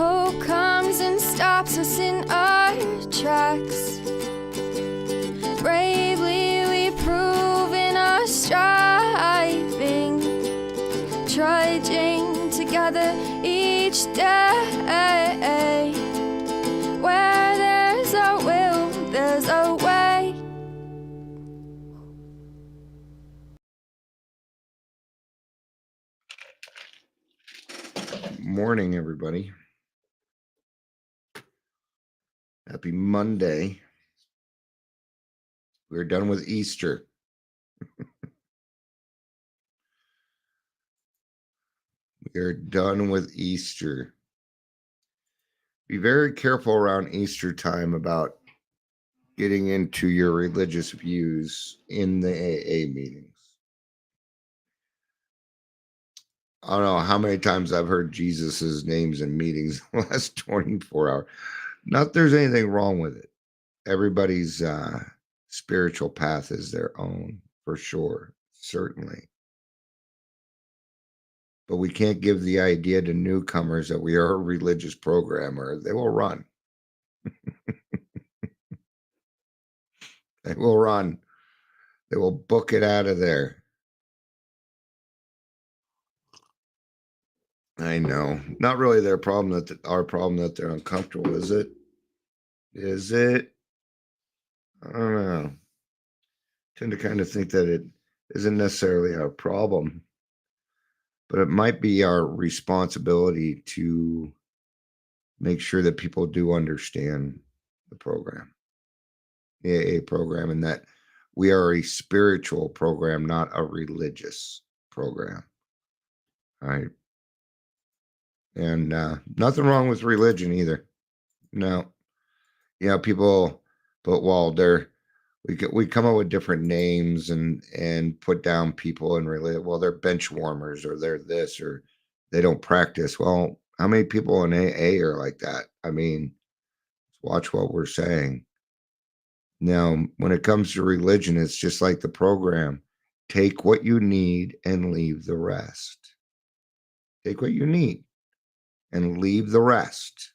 Hope comes and stops us in our tracks. Bravely we prove in our striving, trudging together each day. Where there's a will, there's a way. Morning, everybody. Happy Monday. We're done with Easter. We're done with Easter. Be very careful around Easter time about getting into your religious views in the AA meetings. I don't know how many times I've heard Jesus's names in meetings in the last 24 hours. Not that there's anything wrong with it. Everybody's spiritual path is their own, for sure, certainly. But we can't give the idea to newcomers that we are a religious program, or they will run. They will run. They will book it out of there. I know. Not really their problem, our problem that they're uncomfortable, is it? Is it? I don't know. I tend to kind of think that it isn't necessarily our problem, but it might be our responsibility to make sure that people do understand the program, the AA program, and that we are a spiritual program, not a religious program. All right. And nothing wrong with religion either. No. Yeah, people, but while we come up with different names and put down people and really, well, they're bench warmers, or they're this, or they don't practice. Well, how many people in AA are like that? I mean, watch what we're saying. Now, when it comes to religion, it's just like the program. Take what you need and leave the rest. Take what you need and leave the rest.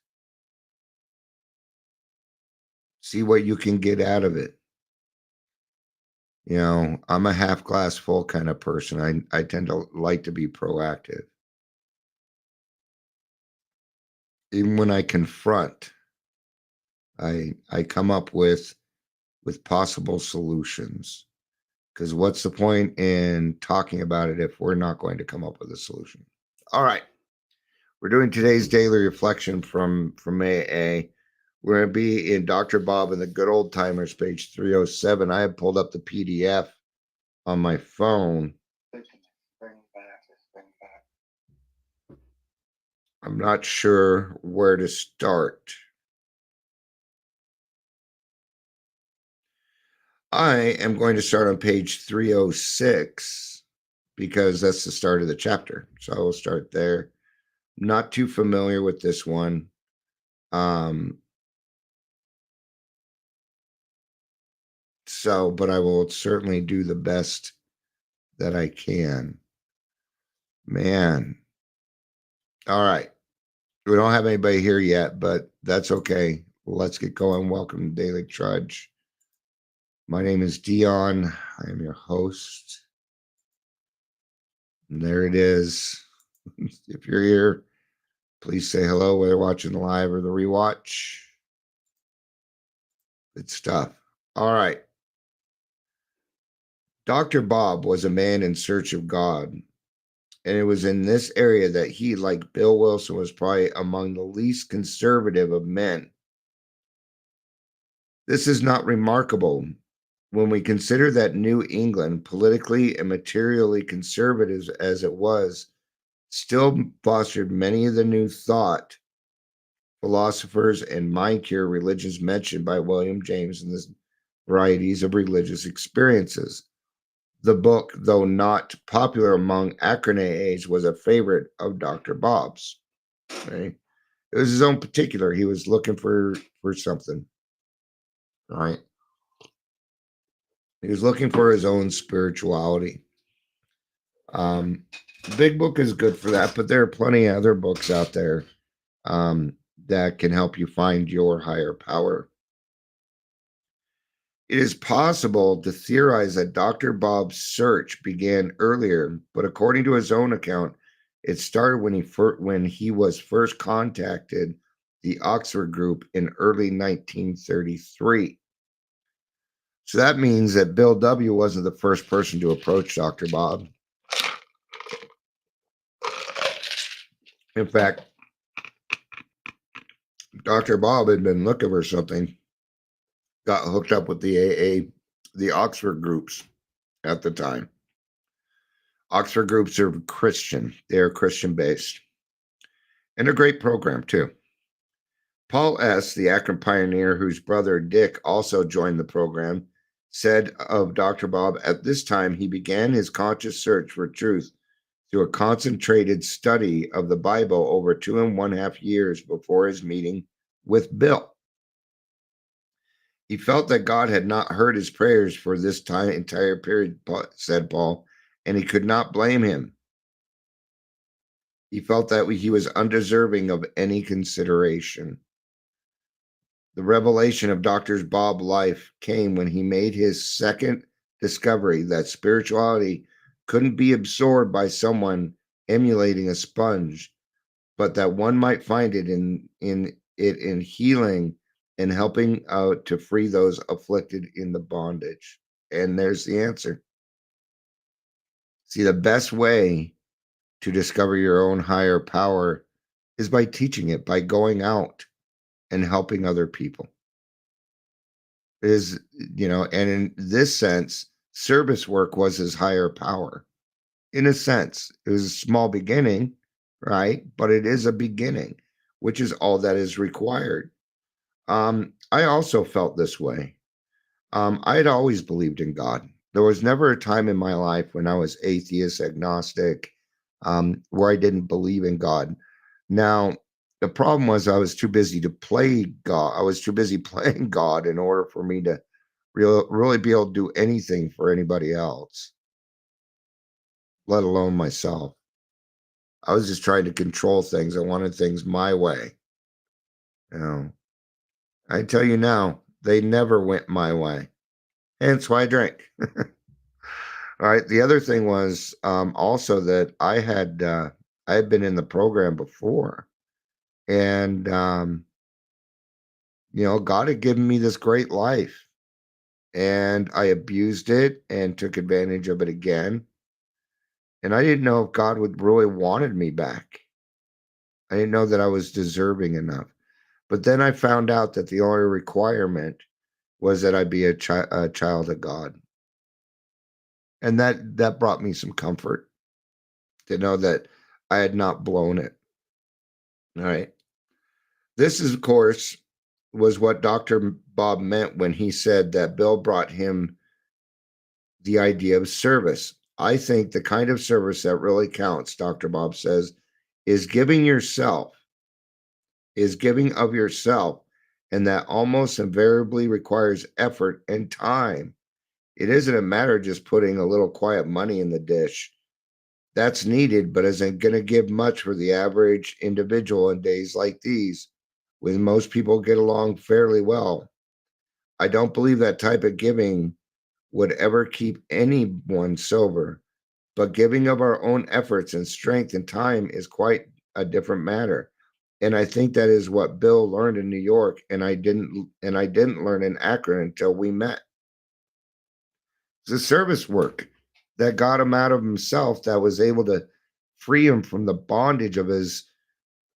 See what you can get out of it. You know, I'm a half glass full kind of person. I tend to like to be proactive. Even when I confront, I come up with possible solutions. Because what's the point in talking about it if we're not going to come up with a solution? All right. We're doing today's daily reflection from AA. We're going to be in Dr. Bob and the Good Old Timers, page 307. I have pulled up the PDF on my phone. I'm not sure where to start. I am going to start on page 306 because that's the start of the chapter. So I will start there. Not too familiar with this one. But I will certainly do the best that I can. Man. All right. We don't have anybody here yet, but that's okay. Let's get going. Welcome to Daily Trudge. My name is Dion. I am your host. And there it is. If you're here, please say hello, whether watching the live or the rewatch. Good stuff. All right. Dr. Bob was a man in search of God. And it was in this area that he, like Bill Wilson, was probably among the least conservative of men. This is not remarkable when we consider that New England, politically and materially conservative as it was, still fostered many of the new thought, philosophers, and mind cure religions mentioned by William James in the varieties of religious experiences. The book, though not popular among Akron AAs, was a favorite of Dr. Bob's. Okay? It was his own particular. He was looking for something. Right? He was looking for his own spirituality. Big Book is good for that, but there are plenty of other books out there that can help you find your higher power. It is possible to theorize that Dr. Bob's search began earlier, but according to his own account, it started when he was first contacted the Oxford group in early 1933. So that means that Bill W. wasn't the first person to approach Dr. Bob. In fact, Dr. Bob had been looking for something, got hooked up with the AA, the Oxford groups at the time. Oxford groups are Christian. They're Christian based. And a great program, too. Paul S., the Akron pioneer whose brother Dick also joined the program, said of Dr. Bob, at this time he began his conscious search for truth through a concentrated study of the Bible over 2.5 years before his meeting with Bill. He felt that God had not heard his prayers for this entire period, said Paul, and he could not blame him. He felt that he was undeserving of any consideration. The revelation of Dr. Bob's life came when he made his second discovery that spirituality couldn't be absorbed by someone emulating a sponge, but that one might find it in healing and helping out to free those afflicted in the bondage. And there's the answer. See, the best way to discover your own higher power is by teaching it, by going out and helping other people. And in this sense, service work was his higher power. In a sense, it was a small beginning, right? But it is a beginning, which is all that is required. I also felt this way. I had always believed in God. There was never a time in my life when I was atheist, agnostic, where I didn't believe in God. Now, the problem was I was too busy to play God. I was too busy playing God in order for me to really be able to do anything for anybody else, let alone myself. I was just trying to control things. I wanted things my way. I tell you now, they never went my way. Hence why I drank. All right. The other thing was also that I had been in the program before, and God had given me this great life, and I abused it and took advantage of it again. And I didn't know if God would really wanted me back. I didn't know that I was deserving enough. But then I found out that the only requirement was that I be a child of God. And that brought me some comfort to know that I had not blown it. All right. This is, of course, was what Dr. Bob meant when he said that Bill brought him the idea of service. I think the kind of service that really counts, Dr. Bob says, is giving of yourself, and that almost invariably requires effort and time. It isn't a matter of just putting a little quiet money in the dish. That's needed, but isn't going to give much for the average individual in days like these, when most people get along fairly well. I don't believe that type of giving would ever keep anyone sober, but giving of our own efforts and strength and time is quite a different matter. And I think that is what Bill learned in New York, and I didn't learn in Akron until we met. It's a service work that got him out of himself, that was able to free him from the bondage of his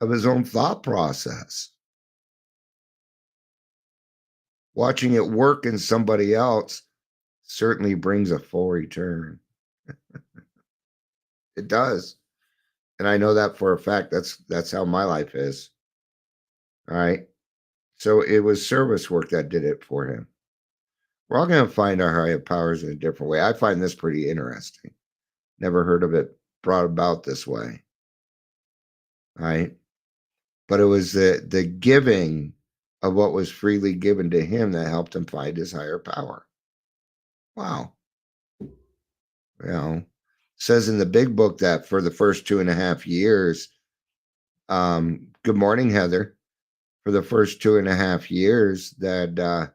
own thought process. Watching it work in somebody else certainly brings a full return. It does. And I know that for a fact. That's how my life is. All right. So it was service work that did it for him. We're all going to find our higher powers in a different way. I find this pretty interesting. Never heard of it brought about this way. All right. But it was the giving of what was freely given to him that helped him find his higher power. Wow. Says in the big book that for the first 2.5 years, good morning, Heather, for the first 2.5 years that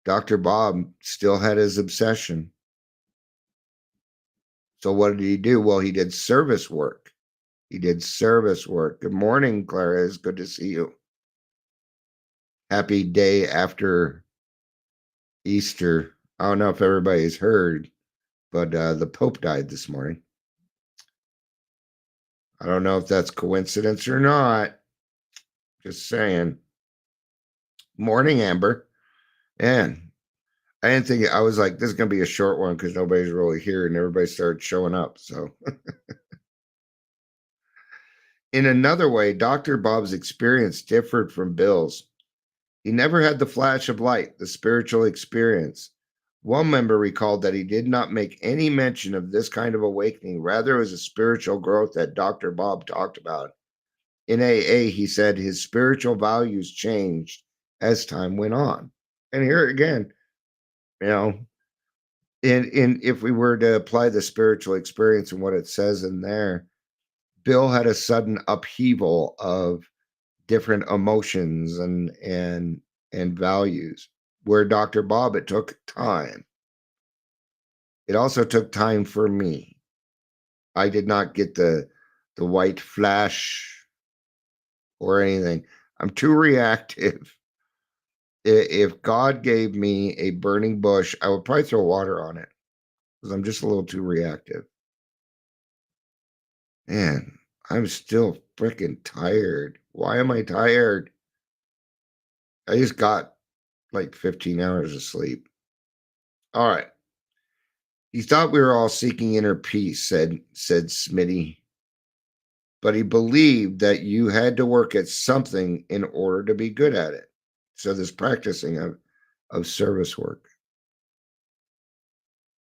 Dr. Bob still had his obsession. So what did he do? Well, he did service work. He did service work. Good morning, Clara. It's good to see you. Happy day after Easter. I don't know if everybody's heard, but the Pope died this morning. I don't know if that's coincidence or not. Just saying. Morning, Amber. And I didn't think I was like, this is going to be a short one because nobody's really here and everybody started showing up. So, in another way, Dr. Bob's experience differed from Bill's. He never had the flash of light, the spiritual experience. One member recalled that he did not make any mention of this kind of awakening. Rather, it was a spiritual growth that Dr. Bob talked about. In AA, he said his spiritual values changed as time went on. And here again, you know, in if we were to apply the spiritual experience and what it says in there, Bill had a sudden upheaval of different emotions and values. Where Dr. Bob, it took time. It also took time for me. I did not get the white flash or anything. I'm too reactive. If God gave me a burning bush, I would probably throw water on it because I'm just a little too reactive. Man, I'm still freaking tired. Why am I tired? I just got like 15 hours of sleep. All right. He thought we were all seeking inner peace, said Smitty. But he believed that you had to work at something in order to be good at it. So this practicing of service work.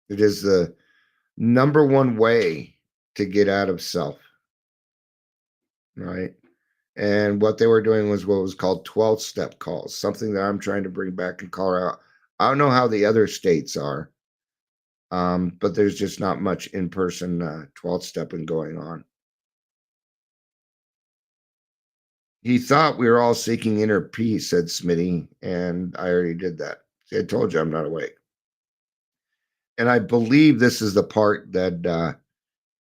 It is the number one way to get out of self. Right. And what they were doing was what was called 12 step calls, something that I'm trying to bring back in Colorado. I don't know how the other states are, but there's just not much in person 12 stepping going on. He thought we were all seeking inner peace, said Smitty, and I already did that. See, I told you I'm not awake. And I believe this is the part that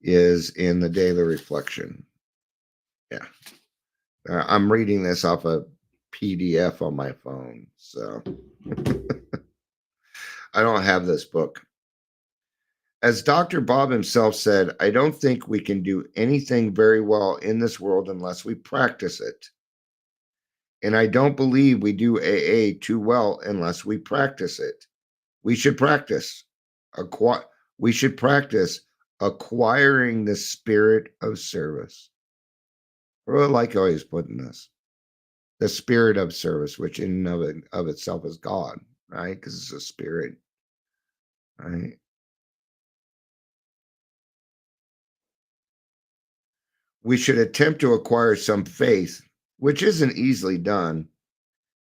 is in the daily reflection. Yeah. I'm reading this off a PDF on my phone, so I don't have this book. As Dr. Bob himself said, I don't think we can do anything very well in this world unless we practice it. And I don't believe we do AA too well unless we practice it. We should practice. We should practice acquiring the spirit of service. I really like how he's putting this. The spirit of service, which in and of itself is God, right? Because it's a spirit, right? We should attempt to acquire some faith, which isn't easily done,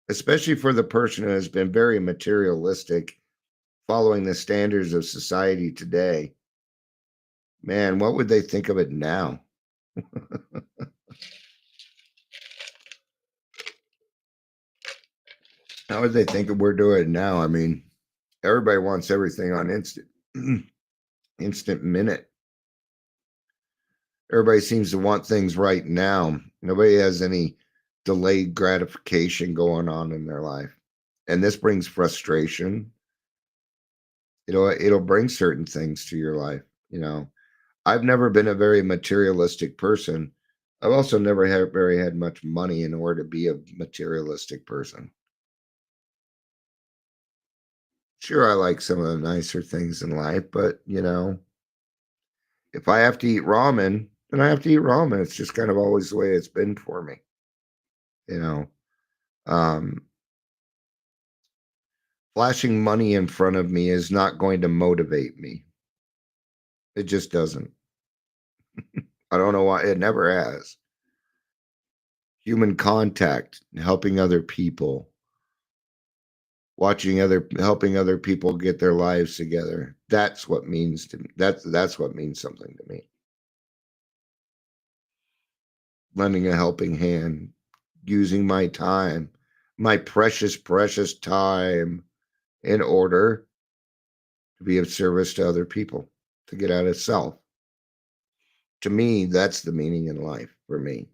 especially for the person who has been very materialistic, following the standards of society today. Man, what would they think of it now? How would they think we're doing it now? I mean, everybody wants everything on instant minute. Everybody seems to want things right now. Nobody has any delayed gratification going on in their life. And this brings frustration. It'll bring certain things to your life, you know. I've never been a very materialistic person. I've also never had much money in order to be a materialistic person. Sure, I like some of the nicer things in life, but you know, if I have to eat ramen, then I have to eat ramen. It's just kind of always the way it's been for me. You know, um, flashing money in front of me is not going to motivate me. It just doesn't. I don't know why. It never has. Human contact, helping other people, helping other people get their lives together. That's what means to me. That's what means something to me. Lending a helping hand, using my time, my precious, precious time, in order to be of service to other people, to get out of self. To me, that's the meaning in life for me.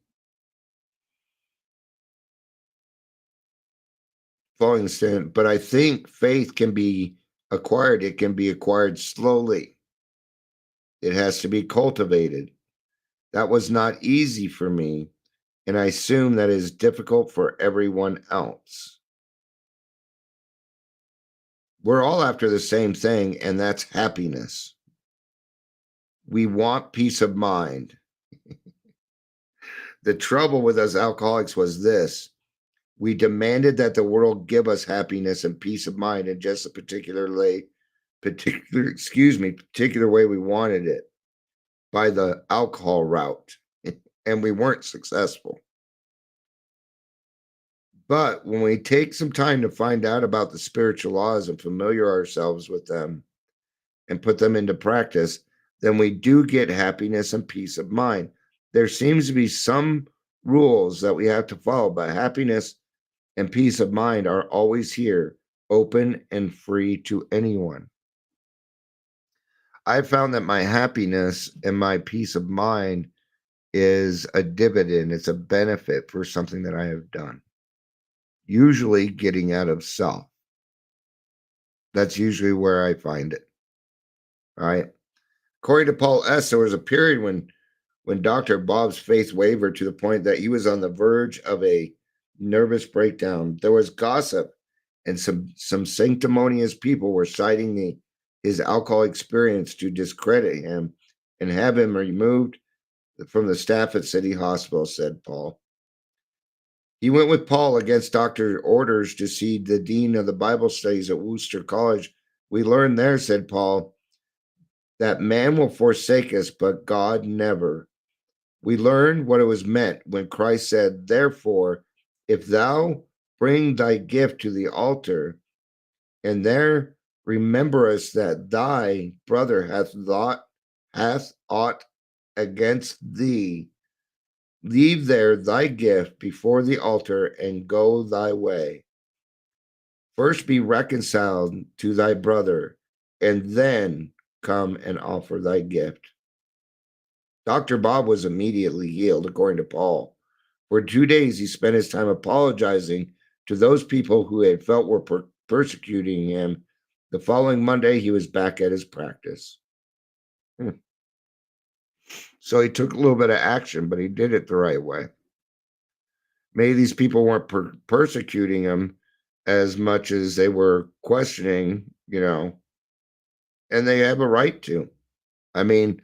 Following the stand, but I think faith can be acquired. It can be acquired slowly. It has to be cultivated. That was not easy for me, and I assume that is difficult for everyone else. We're all after the same thing, and that's happiness. We want peace of mind. The trouble with us alcoholics was this: we demanded that the world give us happiness and peace of mind in just a particular way we wanted it, by the alcohol route, and we weren't successful. But when we take some time to find out about the spiritual laws and familiar ourselves with them and put them into practice, then we do get happiness and peace of mind. There seems to be some rules that we have to follow, but happiness and peace of mind are always here, open and free to anyone. I found that my happiness and my peace of mind is a dividend, it's a benefit for something that I have done. Usually getting out of self. That's usually where I find it. All right. According to Paul S., there was a period when Dr. Bob's faith wavered to the point that he was on the verge of a nervous breakdown. There was gossip, and some sanctimonious people were citing his alcohol experience to discredit him and have him removed from the staff at City Hospital, said Paul. He went with Paul against doctor orders to see the dean of the Bible studies at Worcester College. We learned there, said Paul, that man will forsake us, but God never. We learned what it was meant when Christ said, therefore, if thou bring thy gift to the altar, and there rememberest that thy brother hath aught against thee, leave there thy gift before the altar and go thy way. First be reconciled to thy brother, and then come and offer thy gift. Dr. Bob was immediately healed, according to Paul. For 2 days, he spent his time apologizing to those people who had felt were persecuting him. The following Monday, he was back at his practice. So he took a little bit of action, but he did it the right way. Maybe these people weren't persecuting him as much as they were questioning, and they have a right to. I mean,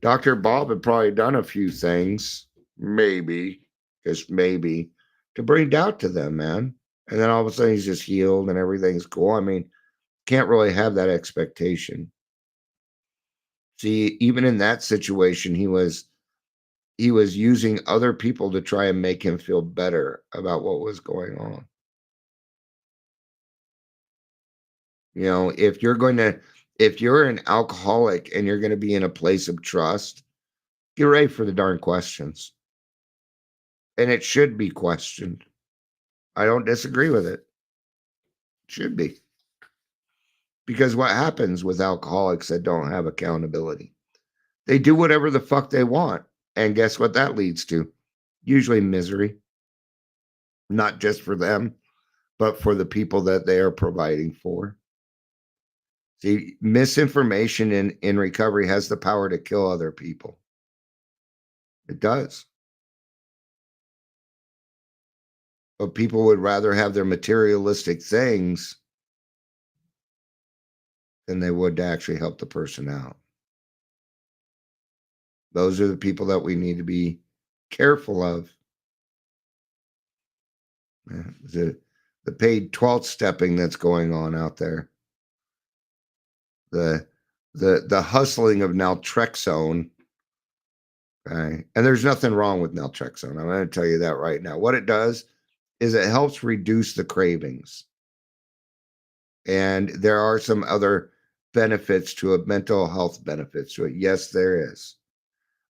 Dr. Bob had probably done a few things, maybe, just maybe, to bring doubt to them, man. And then all of a sudden he's just healed and everything's cool. I mean, can't really have that expectation. See, even in that situation, he was using other people to try and make him feel better about what was going on. If you're an alcoholic and you're going to be in a place of trust, get ready for the darn questions. And it should be questioned. I don't disagree with it. It should be. Because what happens with alcoholics that don't have accountability? They do whatever the fuck they want. And guess what that leads to? Usually misery. Not just for them, but for the people that they are providing for. See, misinformation in recovery has the power to kill other people. It does. But people would rather have their materialistic things than they would to actually help the person out. Those are the people that we need to be careful of. The paid 12th stepping that's going on out there. The hustling of naltrexone. Okay. And there's nothing wrong with naltrexone. I'm going to tell you that right now. What it does is it helps reduce the cravings. And there are some other benefits to it, mental health benefits to it. Yes, there is.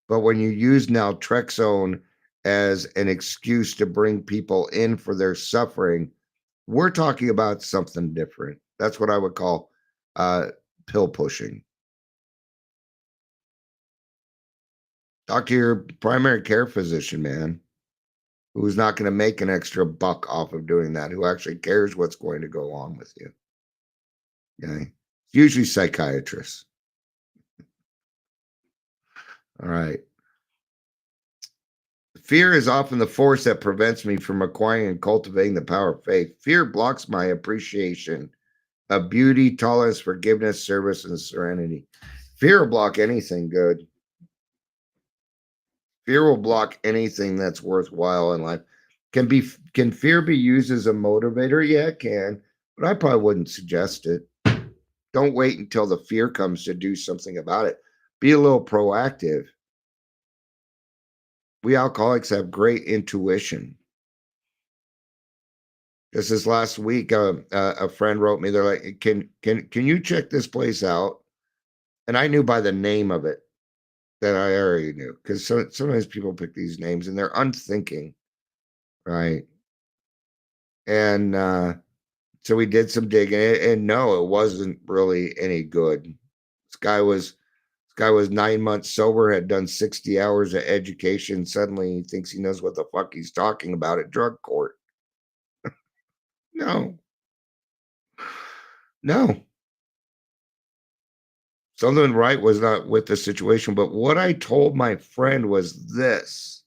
But when you use naltrexone as an excuse to bring people in for their suffering. We're talking about something different. That's what I would call pill pushing. Talk to your primary care physician, man, who's not going to make an extra buck off of doing that, who actually cares what's going to go on with you. Okay. Usually psychiatrists. All right. Fear is often the force that prevents me from acquiring and cultivating the power of faith. Fear blocks my appreciation of beauty, tolerance, forgiveness, service, and serenity. Fear will block anything good. Fear will block anything that's worthwhile in life. Can fear be used as a motivator? Yeah, it can, but I probably wouldn't suggest it. Don't wait until the fear comes to do something about it. Be a little proactive. We alcoholics have great intuition. Just this last week, a friend wrote me. They're like, "Can you check this place out?" And I knew by the name of it that I already knew, because sometimes people pick these names and they're unthinking, right? And so we did some digging, and no, it wasn't really any good. This guy was 9 months sober, had done 60 hours of education. Suddenly he thinks he knows what the fuck he's talking about at drug court. No, no. Something right was not with the situation. But what I told my friend was this: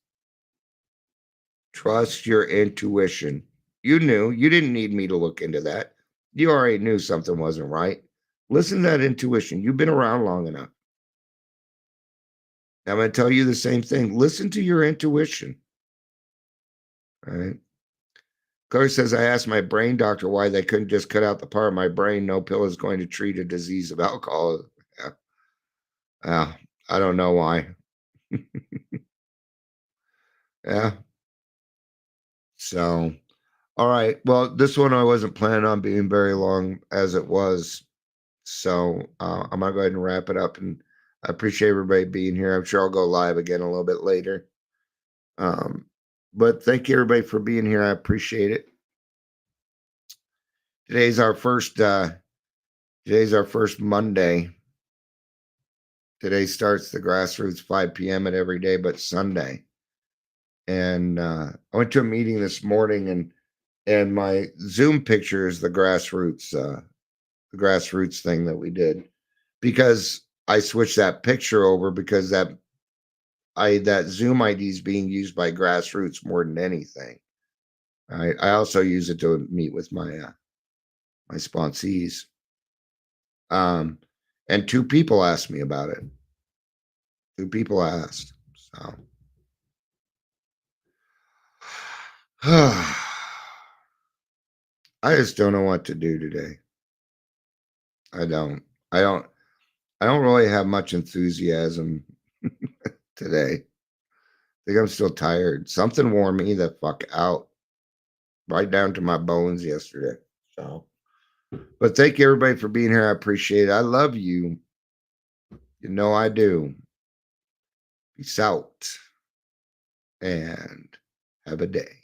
trust your intuition. You knew. You didn't need me to look into that. You already knew something wasn't right. Listen to that intuition. You've been around long enough. I'm going to tell you the same thing. Listen to your intuition. All right. Claire says, I asked my brain doctor why they couldn't just cut out the part of my brain. No pill is going to treat a disease of alcohol. Yeah. I don't know why. Yeah. So, all right. Well, this one I wasn't planning on being very long as it was. So I'm going to go ahead and wrap it up. And I appreciate everybody being here. I'm sure I'll go live again a little bit later. But thank you, everybody, for being here. I appreciate it. Today's our first Monday. Today starts the grassroots 5 p.m. at every day but Sunday. And I went to a meeting this morning, and my Zoom picture is the grassroots thing that we did, because I switched that picture over because that Zoom ID is being used by grassroots more than anything. I also use it to meet with my sponsees. And 2 people asked me about it. 2 people asked. So I just don't know what to do today. I don't. I don't. I don't really have much enthusiasm today. I think I'm still tired. Something wore me the fuck out, right down to my bones yesterday. So, but thank you, everybody, for being here. I appreciate it. I love you. You know I do. Peace out and have a day.